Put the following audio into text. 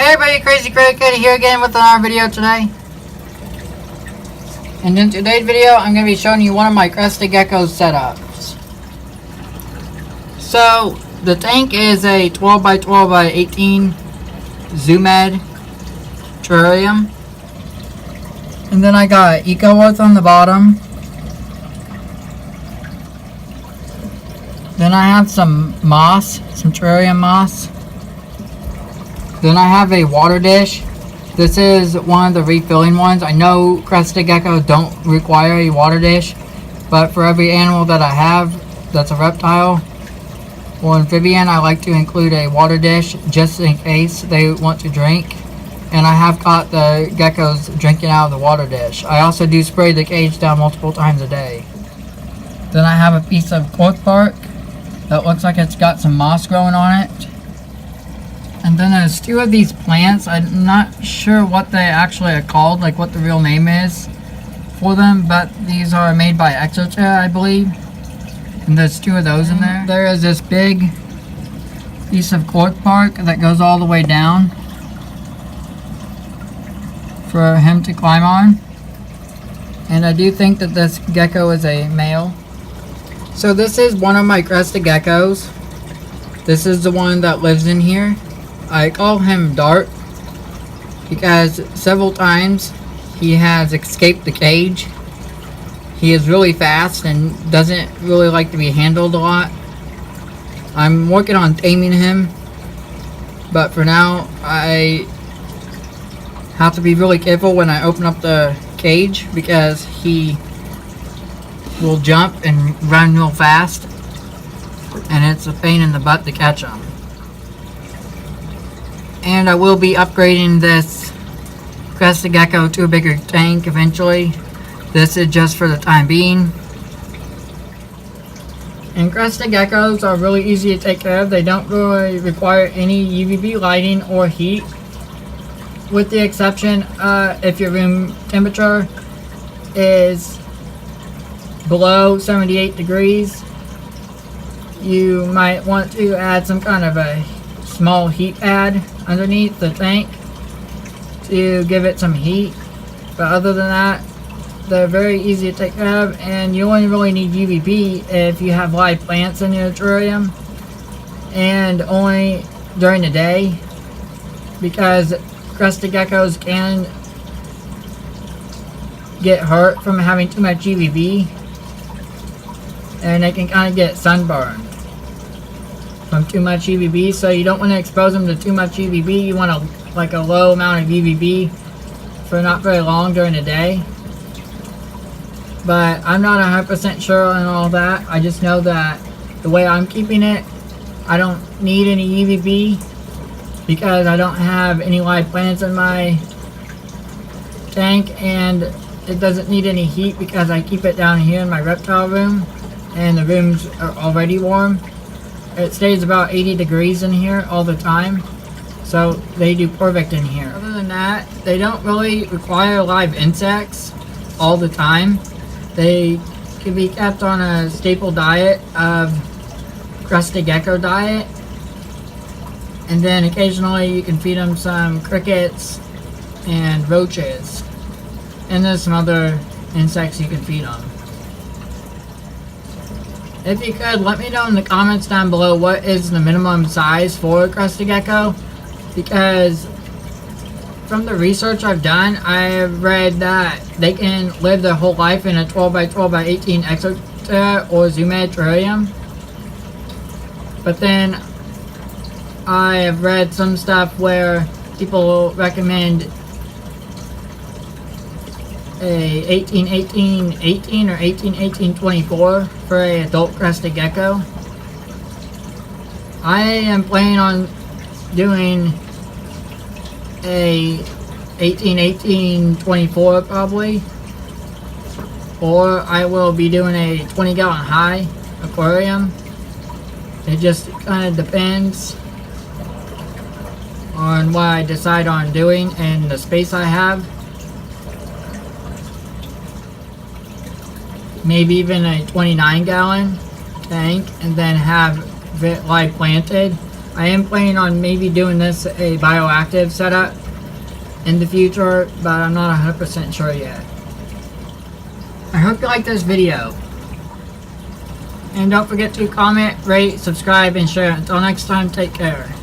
Hey everybody, Crazy Cricket here again with another video today. And in today's video, I'm going to be showing you one of my Crested Gecko setups. So, the tank is a 12x12x18 Zoomed terrarium. And then I got Eco Earth on the bottom. Then I have some moss, some terrarium moss. Then I have a water dish. This is one of the refilling ones. I know Crested Gecko don't require a water dish, but for every animal that I have that's a reptile or amphibian, I like to include a water dish just in case they want to drink. And I have caught the geckos drinking out of the water dish. I also do spray the cage down multiple times a day. Then I have a piece of cork bark that looks like it's got some moss growing on it. And then there's two of these plants. I'm not sure what they actually are called, like what the real name is for them, but these are made by Exoterra, I believe. And there's two of those in there. There is this big piece of cork bark that goes all the way down for him to climb on. And I do think that this gecko is a male. So this is one of my Crested Geckos. This is the one that lives in here. I call him Dart because several times he has escaped the cage. He is really fast and doesn't really like to be handled a lot. I'm working on taming him, but for now I have to be really careful when I open up the cage because he will jump and run real fast, and it's a pain in the butt to catch him. And I will be upgrading this Crested Gecko to a bigger tank eventually. This is just for the time being. And Crested Geckos are really easy to take care of. They don't really require any UVB lighting or heat, with the exception if your room temperature is below 78 degrees. You might want to add some kind of a small heat pad underneath the tank to give it some heat, but other than that, they're very easy to take care of, and you only really need UVB if you have live plants in your terrarium, and only during the day, because Crested Geckos can get hurt from having too much UVB, and they can kind of get sunburned from too much UVB, so you don't want to expose them to too much UVB. You want a low amount of UVB for not very long during the day. But I'm not 100% sure on all that. I just know that the way I'm keeping it, I don't need any UVB because I don't have any live plants in my tank, and it doesn't need any heat because I keep it down here in my reptile room, and the rooms are already warm. It stays about 80 degrees in here all the time, so they do perfect in here. Other than that, they don't really require live insects all the time. They can be kept on a staple diet of Crested Gecko diet, and then occasionally you can feed them some crickets and roaches, and there's some other insects you can feed them. If you could, let me know in the comments down below what is the minimum size for a Crested Gecko, because from the research I've done, I have read that they can live their whole life in a 12x12x18 Exoterra or Zoomed terrarium. But then I have read some stuff where people recommend a 18-18-18 or 18-18-24 for a adult Crested Gecko. I am planning on doing a 18-18-24 probably, or I will be doing a 20-gallon high aquarium. It just kind of depends on what I decide on doing and the space I have. Maybe even a 29-gallon tank, and then have it live planted I am planning on maybe doing this a bioactive setup in the future, but I'm not 100% sure yet. I hope you like this video. And don't forget to comment, rate, subscribe, and share. Until next time, take care.